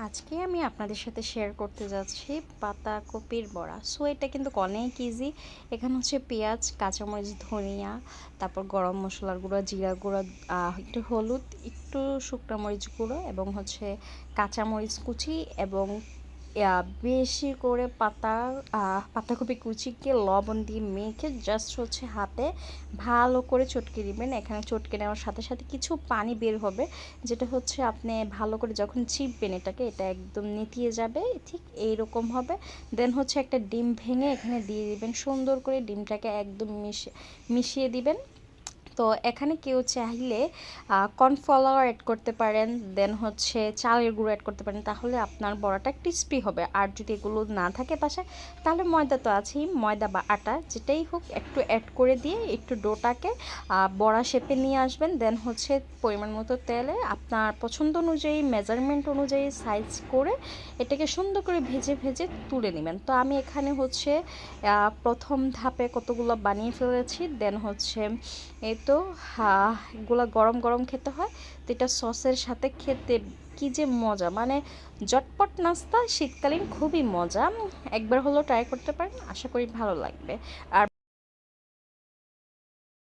আজকে আমি আপনাদের সাথে শেয়ার করতে যাচ্ছি পাতাকপির বড়া। সো এটা কিন্তু অনেক ইজি। এখানে হচ্ছে পেঁয়াজ, কাঁচামরিচ, ধনিয়া, তারপর গরম মশলার গুঁড়ো, জিরা গুঁড়ো, একটু হলুদ, একটু শুকনো মরিচ গুঁড়ো এবং হচ্ছে কাঁচামরিচ কুচি এবং বেশি করে পাতাকপি কুচিকে লবণ দিয়ে মেখে জাস্ট হচ্ছে হাতে ভালো করে চটকে দিবেন। এখানে চটকে নেওয়ার সাথে সাথে কিছু পানি বের হবে, যেটা হচ্ছে আপনি ভালো করে যখন চিপবেন এটাকে, এটা একদম নেতিয়ে যাবে, ঠিক এইরকম হবে। দেন হচ্ছে একটা ডিম ভেঙে এখানে দিয়ে দিবেন, সুন্দর করে ডিমটাকে একদম মিশিয়ে দিবেন। তো এখানে কেউ চাইলে কর্নফ্লাওয়ার অ্যাড করতে পারেন, দেন হচ্ছে চালের গুঁড়ো অ্যাড করতে পারেন, তাহলে আপনার বড়াটা ক্রিস্পি হবে। আর যদি এগুলো না থাকে বাসায়, তাহলে ময়দা তো আছেই, ময়দা বা আটা যেটাই হোক একটু অ্যাড করে দিয়ে একটু ডোটাকে বড়া শেপে নিয়ে আসবেন। দেন হচ্ছে পরিমাণ মতো তেলে আপনার পছন্দ অনুযায়ী, মেজারমেন্ট অনুযায়ী সাইজ করে এটাকে সুন্দর করে ভেজে ভেজে তুলে নেবেন। তো আমি এখানে হচ্ছে প্রথম ধাপে কতগুলো বানিয়ে ফেলেছি। দেন হচ্ছে এই তো এগুলো গরম গরম খেতে হয়। তো এটা সসের সাথে খেতে কী যে মজা, মানে জটপট নাস্তা, শীতকালীন খুবই মজা। একবার হলেও ট্রাই করতে পারেন, আশা করি ভালো লাগবে। আর